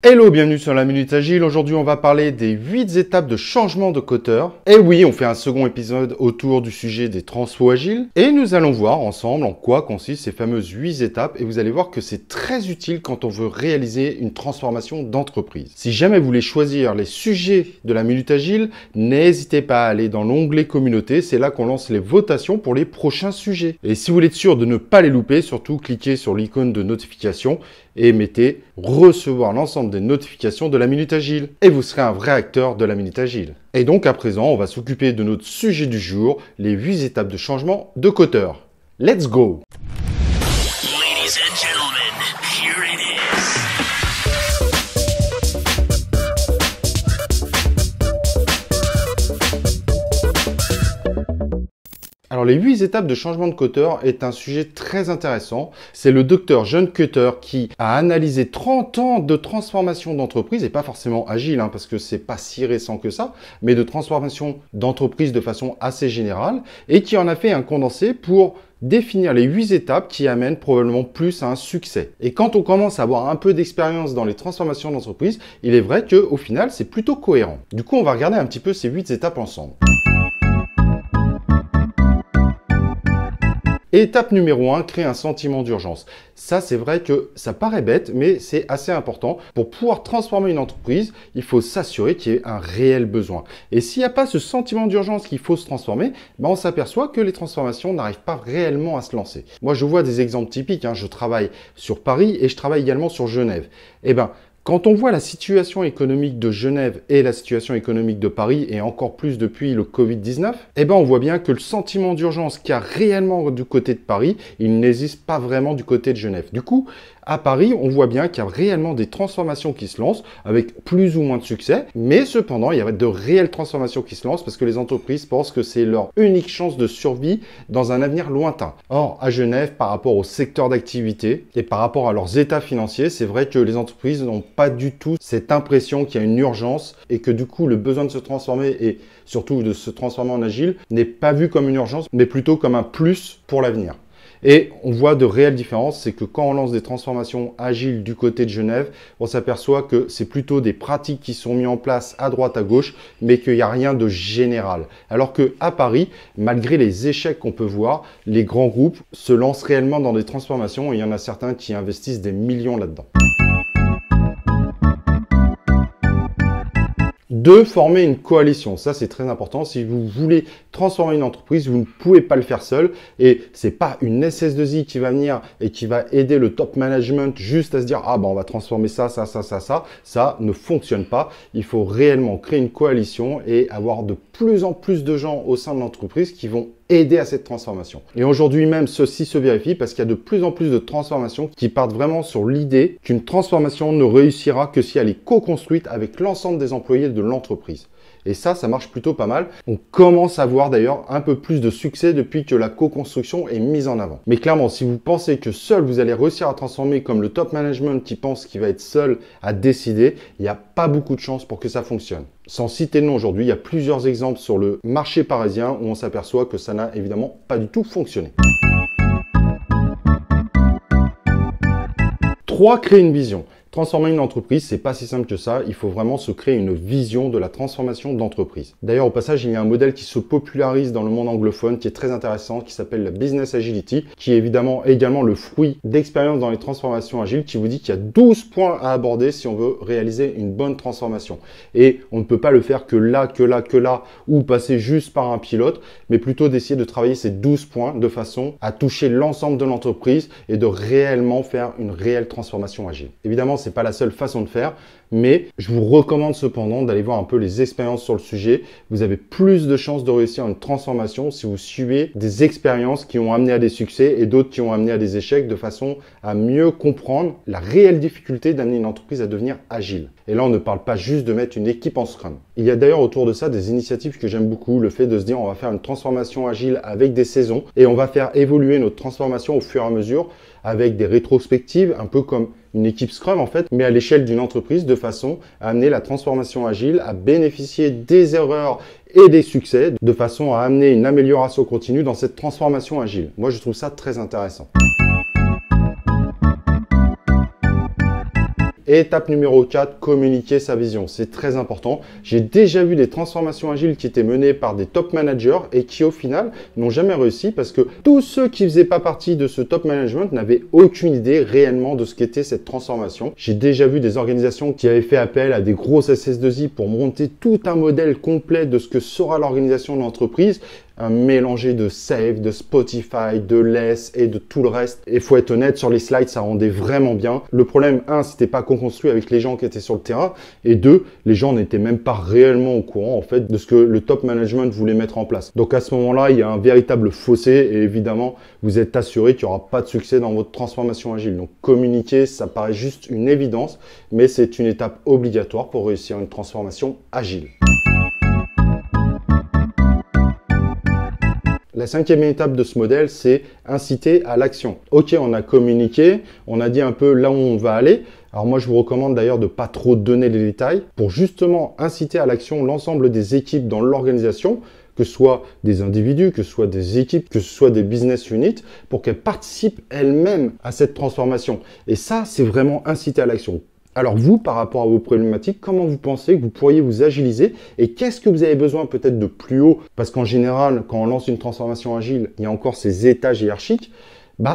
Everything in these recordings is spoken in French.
Hello, bienvenue sur la Minute Agile. Aujourd'hui, on va parler des 8 étapes de changement de coteur. Et oui, on fait un second épisode autour du sujet des transfos agiles. Et nous allons voir ensemble en quoi consistent ces fameuses 8 étapes. Et vous allez voir que c'est très utile quand on veut réaliser une transformation d'entreprise. Si jamais vous voulez choisir les sujets de la Minute Agile, n'hésitez pas à aller dans l'onglet communauté. C'est là qu'on lance les votations pour les prochains sujets. Et si vous voulez être sûr de ne pas les louper, surtout cliquez sur l'icône de notification et mettez recevoir l'ensemble des notifications de la Minute Agile. Et vous serez un vrai acteur de la Minute Agile. Et donc à présent, on va s'occuper de notre sujet du jour, les 8 étapes de changement de coteur. Let's go! Ladies and gentlemen, here it is. Alors les 8 étapes de changement de coteur est un sujet très intéressant. C'est le docteur John Koetter qui a analysé 30 ans de transformation d'entreprise, et pas forcément agile, parce que c'est pas si récent que ça, mais de transformation d'entreprise de façon assez générale, et qui en a fait un condensé pour définir les 8 étapes qui amènent probablement plus à un succès. Et quand on commence à avoir un peu d'expérience dans les transformations d'entreprise, il est vrai qu'au final, c'est plutôt cohérent. Du coup, on va regarder un petit peu ces 8 étapes ensemble. Étape numéro 1, créer un sentiment d'urgence. Ça, c'est vrai que ça paraît bête, mais c'est assez important. Pour pouvoir transformer une entreprise, il faut s'assurer qu'il y ait un réel besoin. Et s'il n'y a pas ce sentiment d'urgence qu'il faut se transformer, on s'aperçoit que les transformations n'arrivent pas réellement à se lancer. Moi, je vois des exemples typiques. Je travaille sur Paris et je travaille également sur Genève. Quand on voit la situation économique de Genève et la situation économique de Paris, et encore plus depuis le Covid-19, on voit bien que le sentiment d'urgence qu'il y a réellement du côté de Paris, il n'existe pas vraiment du côté de Genève. Du coup, à Paris, on voit bien qu'il y a réellement des transformations qui se lancent avec plus ou moins de succès, mais cependant, il y a de réelles transformations qui se lancent parce que les entreprises pensent que c'est leur unique chance de survie dans un avenir lointain. Or, à Genève, par rapport au secteur d'activité et par rapport à leurs états financiers, c'est vrai que les entreprises n'ont pas du tout cette impression qu'il y a une urgence et que du coup, le besoin de se transformer et surtout de se transformer en agile n'est pas vu comme une urgence, mais plutôt comme un plus pour l'avenir. Et on voit de réelles différences, c'est que quand on lance des transformations agiles du côté de Genève, on s'aperçoit que c'est plutôt des pratiques qui sont mises en place à droite, à gauche, mais qu'il n'y a rien de général. Alors qu'à Paris, malgré les échecs qu'on peut voir, les grands groupes se lancent réellement dans des transformations et il y en a certains qui investissent des millions là-dedans. 2, former une coalition. Ça, c'est très important. Si vous voulez transformer une entreprise, vous ne pouvez pas le faire seul. Et c'est pas une SS2I qui va venir et qui va aider le top management juste à se dire « Ah, on va transformer ça, ça, ça, ça, ça ». Ça ne fonctionne pas. Il faut réellement créer une coalition et avoir de plus en plus de gens au sein de l'entreprise qui vont aider à cette transformation. Et aujourd'hui même, ceci se vérifie parce qu'il y a de plus en plus de transformations qui partent vraiment sur l'idée qu'une transformation ne réussira que si elle est co-construite avec l'ensemble des employés de l'entreprise. Et ça marche plutôt pas mal. On commence à voir d'ailleurs un peu plus de succès depuis que la co-construction est mise en avant. Mais clairement, si vous pensez que seul vous allez réussir à transformer comme le top management qui pense qu'il va être seul à décider, il n'y a pas beaucoup de chances pour que ça fonctionne. Sans citer le nom aujourd'hui, il y a plusieurs exemples sur le marché parisien où on s'aperçoit que ça n'a évidemment pas du tout fonctionné. 3, créer une vision. Transformer une entreprise, c'est pas si simple que ça. Il faut vraiment se créer une vision de la transformation d'entreprise. D'ailleurs, au passage, il y a un modèle qui se popularise dans le monde anglophone qui est très intéressant, qui s'appelle la Business Agility, qui est évidemment également le fruit d'expérience dans les transformations agiles, qui vous dit qu'il y a 12 points à aborder si on veut réaliser une bonne transformation. Et on ne peut pas le faire que là, ou passer juste par un pilote, mais plutôt d'essayer de travailler ces 12 points de façon à toucher l'ensemble de l'entreprise et de réellement faire une réelle transformation agile. Évidemment, c'est pas la seule façon de faire, mais je vous recommande cependant d'aller voir un peu les expériences sur le sujet. Vous avez plus de chances de réussir une transformation si vous suivez des expériences qui ont amené à des succès et d'autres qui ont amené à des échecs de façon à mieux comprendre la réelle difficulté d'amener une entreprise à devenir agile. Et là, on ne parle pas juste de mettre une équipe en Scrum. Il y a d'ailleurs autour de ça des initiatives que j'aime beaucoup, le fait de se dire on va faire une transformation agile avec des saisons et on va faire évoluer notre transformation au fur et à mesure avec des rétrospectives, un peu comme une équipe Scrum en fait, mais à l'échelle d'une entreprise de façon à amener la transformation agile à bénéficier des erreurs et des succès de façon à amener une amélioration continue dans cette transformation agile. Moi, je trouve ça très intéressant. Et étape numéro 4, communiquer sa vision. C'est très important. J'ai déjà vu des transformations agiles qui étaient menées par des top managers et qui au final n'ont jamais réussi parce que tous ceux qui faisaient pas partie de ce top management n'avaient aucune idée réellement de ce qu'était cette transformation. J'ai déjà vu des organisations qui avaient fait appel à des grosses SS2I pour monter tout un modèle complet de ce que sera l'organisation de l'entreprise. Un mélangé de Save, de Spotify, de Less et de tout le reste. Et faut être honnête, sur les slides, ça rendait vraiment bien. Le problème, c'était pas co-construit avec les gens qui étaient sur le terrain. Et 2, les gens n'étaient même pas réellement au courant, en fait, de ce que le top management voulait mettre en place. Donc, à ce moment-là, il y a un véritable fossé et évidemment, vous êtes assuré qu'il n'y aura pas de succès dans votre transformation agile. Donc, communiquer, ça paraît juste une évidence, mais c'est une étape obligatoire pour réussir une transformation agile. La 5e étape de ce modèle, c'est inciter à l'action. Ok, on a communiqué, on a dit un peu là où on va aller. Alors moi, je vous recommande d'ailleurs de pas trop donner les détails pour justement inciter à l'action l'ensemble des équipes dans l'organisation, que ce soit des individus, que ce soit des équipes, que ce soit des business units, pour qu'elles participent elles-mêmes à cette transformation. Et ça, c'est vraiment inciter à l'action. Alors vous, par rapport à vos problématiques, comment vous pensez que vous pourriez vous agiliser et qu'est-ce que vous avez besoin peut-être de plus haut? Parce qu'en général, quand on lance une transformation agile, il y a encore ces étages hiérarchiques,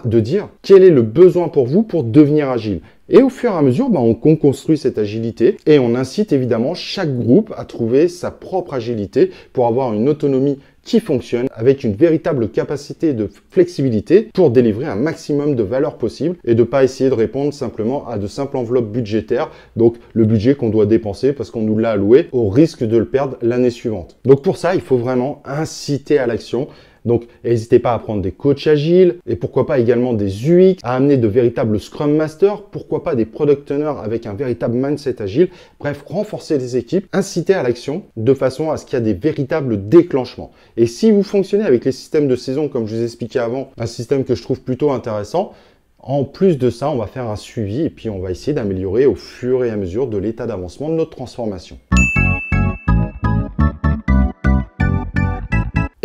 de dire quel est le besoin pour vous pour devenir agile. Et au fur et à mesure, on construit cette agilité et on incite évidemment chaque groupe à trouver sa propre agilité pour avoir une autonomie qui fonctionne avec une véritable capacité de flexibilité pour délivrer un maximum de valeur possible et de ne pas essayer de répondre simplement à de simples enveloppes budgétaires, donc le budget qu'on doit dépenser parce qu'on nous l'a alloué au risque de le perdre l'année suivante. Donc pour ça, il faut vraiment inciter à l'action. Donc, n'hésitez pas à prendre des coachs agiles et pourquoi pas également des UX, à amener de véritables Scrum Masters, pourquoi pas des Product Owners avec un véritable mindset agile. Bref, renforcer les équipes, inciter à l'action de façon à ce qu'il y ait des véritables déclenchements. Et si vous fonctionnez avec les systèmes de saison, comme je vous expliquais avant, un système que je trouve plutôt intéressant, en plus de ça, on va faire un suivi et puis on va essayer d'améliorer au fur et à mesure de l'état d'avancement de notre transformation.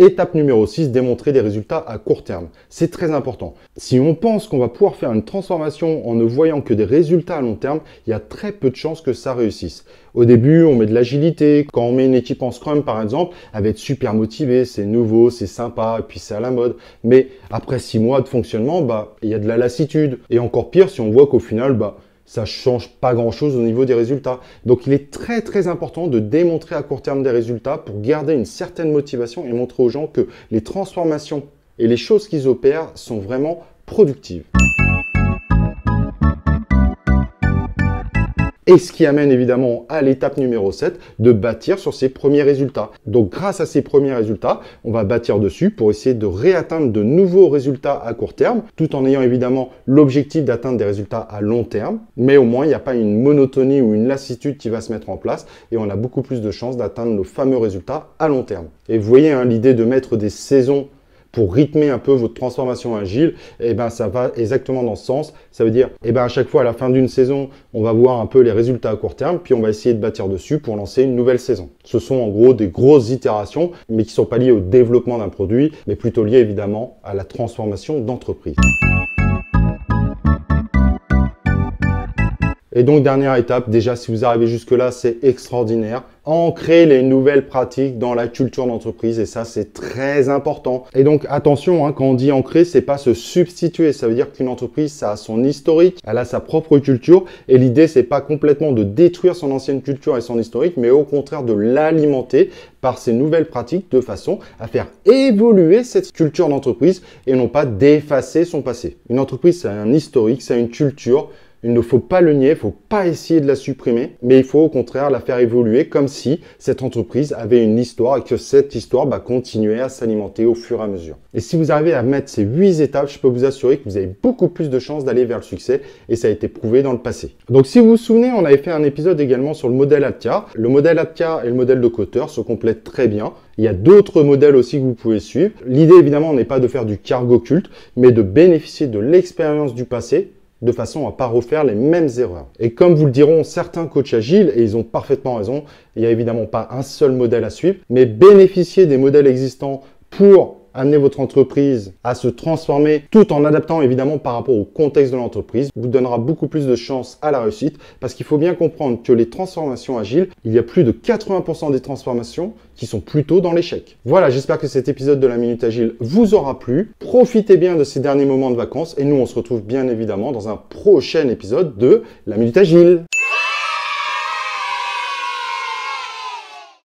Étape numéro 6, démontrer des résultats à court terme. C'est très important. Si on pense qu'on va pouvoir faire une transformation en ne voyant que des résultats à long terme, il y a très peu de chances que ça réussisse. Au début, on met de l'agilité. Quand on met une équipe en Scrum, par exemple, elle va être super motivée, c'est nouveau, c'est sympa, et puis c'est à la mode. Mais après 6 mois de fonctionnement, il y a de la lassitude. Et encore pire, si on voit qu'au final, ça change pas grand-chose au niveau des résultats. Donc, il est très, très important de démontrer à court terme des résultats pour garder une certaine motivation et montrer aux gens que les transformations et les choses qu'ils opèrent sont vraiment productives. Et ce qui amène évidemment à l'étape numéro 7, de bâtir sur ses premiers résultats. Donc grâce à ces premiers résultats, on va bâtir dessus pour essayer de réatteindre de nouveaux résultats à court terme, tout en ayant évidemment l'objectif d'atteindre des résultats à long terme. Mais au moins, il n'y a pas une monotonie ou une lassitude qui va se mettre en place et on a beaucoup plus de chances d'atteindre nos fameux résultats à long terme. Et vous voyez, l'idée de mettre des saisons pour rythmer un peu votre transformation agile, ça va exactement dans ce sens. Ça veut dire, à chaque fois, à la fin d'une saison, on va voir un peu les résultats à court terme, puis on va essayer de bâtir dessus pour lancer une nouvelle saison. Ce sont en gros des grosses itérations, mais qui ne sont pas liées au développement d'un produit, mais plutôt liées évidemment à la transformation d'entreprise. Et donc, dernière étape, déjà, si vous arrivez jusque-là, c'est extraordinaire. Ancrer les nouvelles pratiques dans la culture d'entreprise et ça, c'est très important. Et donc, attention, quand on dit ancrer, c'est pas se substituer. Ça veut dire qu'une entreprise, ça a son historique, elle a sa propre culture et l'idée, c'est pas complètement de détruire son ancienne culture et son historique, mais au contraire de l'alimenter par ces nouvelles pratiques de façon à faire évoluer cette culture d'entreprise et non pas d'effacer son passé. Une entreprise, c'est un historique, c'est une culture. Il ne faut pas le nier, il ne faut pas essayer de la supprimer, mais il faut au contraire la faire évoluer comme si cette entreprise avait une histoire et que cette histoire continuait à s'alimenter au fur et à mesure. Et si vous arrivez à mettre ces 8 étapes, je peux vous assurer que vous avez beaucoup plus de chances d'aller vers le succès et ça a été prouvé dans le passé. Donc si vous vous souvenez, on avait fait un épisode également sur le modèle APCA. Le modèle APCA et le modèle de Kotter se complètent très bien. Il y a d'autres modèles aussi que vous pouvez suivre. L'idée évidemment n'est pas de faire du cargo culte, mais de bénéficier de l'expérience du passé de façon à ne pas refaire les mêmes erreurs. Et comme vous le diront certains coachs agiles, et ils ont parfaitement raison, il n'y a évidemment pas un seul modèle à suivre, mais bénéficier des modèles existants pour amener votre entreprise à se transformer tout en adaptant évidemment par rapport au contexte de l'entreprise vous donnera beaucoup plus de chances à la réussite parce qu'il faut bien comprendre que les transformations agiles, il y a plus de 80% des transformations qui sont plutôt dans l'échec. Voilà, j'espère que cet épisode de la Minute Agile vous aura plu. Profitez bien de ces derniers moments de vacances et nous on se retrouve bien évidemment dans un prochain épisode de la Minute Agile.